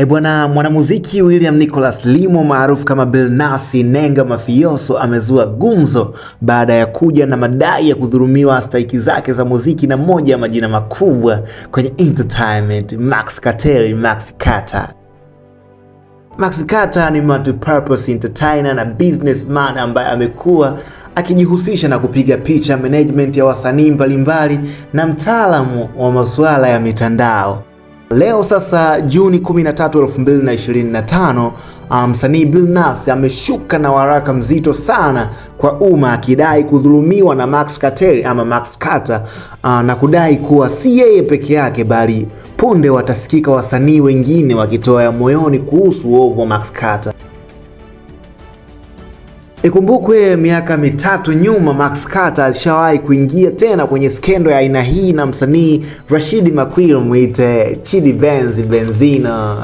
Bwana mwanamuziki William Nicholas Limo maarufu kama Billnass Nenga Mafioso amezua gumzo baada ya kuja na madai ya kudhulumiwa stahiki zake za muziki na moja ya majina makubwa kwenye entertainment, Max Carter. Max Carter ni multi-purpose entertainer na businessman ambaye amekuwa akijihusisha na kupiga picha, management ya wasanii mbalimbali na mtaalamu wa masuala ya mitandao. Leo sasa Juni 13, 2025, msanii Billnass ameshuka na waraka mzito sana kwa umma akidai kudhulumiwa na Max Carter na kudai kuwa si yeye peke yake bali punde watasikika wasanii wengine wakitoa ya moyoni kuhusu uovu wa Max Carter. Ikumbukwe miaka mitatu nyuma Max Carter alishawahi kuingia tena kwenye skendo ya aina hii na msanii Rashid Makwil muite Chidi Benzino.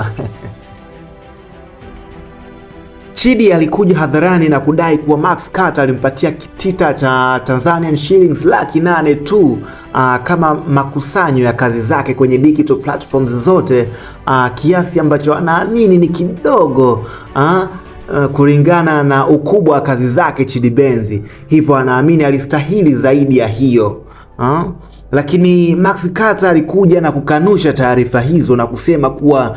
Chidi alikuja hadharani na kudai kuwa Max Carter alimpatia kitita cha Tanzanian shillings 800,000 tu kama makusanyo ya kazi zake kwenye digital platforms zote, kiasi ambacho anaamini ni kidogo kulingana na ukubwa wa kazi zake Chidi Benzi. Hivyo anaamini alistahili zaidi ya hiyo. Lakini Max Carter alikuja na kukanusha taarifa hizo na kusema kuwa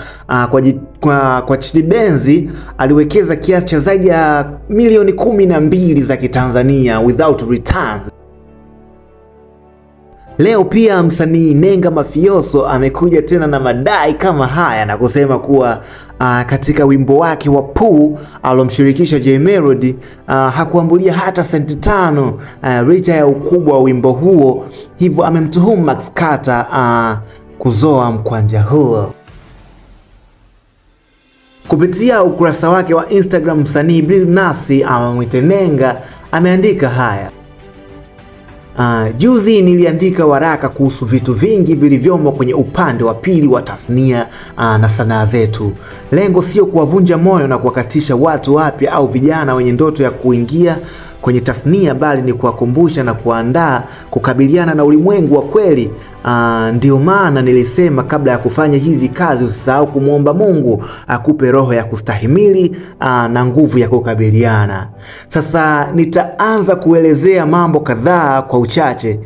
kwa Chidi Benzi aliwekeza kiasi cha zaidi ya milioni 12 za Kitanzania without returns. Leo pia msanii Nenga Mafioso amekuja tena na madai kama haya na kusema kuwa katika wimbo wake wa Poo alomshirikisha Jay Melody hakuambulia hata senti 5 licha ya ukubwa wa wimbo huo. Hivyo amemtuhumu Max Carter kuzoa mkwanja huo. Kupitia ukurasa wake wa Instagram, msanii Billnass muite Nenga ameandika haya: juzi niliandika waraka kuhusu vitu vingi vilivyomo kwenye upande wa pili wa tasnia na sanaa zetu. Lengo sio kuwavunja moyo na kuwakatisha watu wapya au vijana wenye ndoto ya kuingia kwenye tasnia, bali ni kuwakumbusha na kuandaa kukabiliana na ulimwengu wa kweli. Ndio maana nilisema kabla ya kufanya hizi kazi usisahau kumwomba Mungu akupe roho ya kustahimili na nguvu ya kukabiliana. Sasa nitaanza kuelezea mambo kadhaa kwa uchache.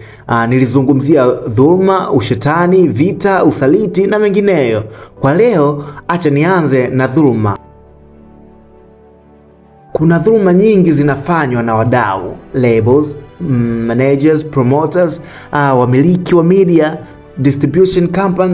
Nilizungumzia dhulma, ushetani, vita, usaliti na mengineyo. Kwa leo acha nianze na dhulma. Kuna dhuluma nyingi zinafanywa na wadau, labels, managers, promoters, wamiliki wa media, distribution company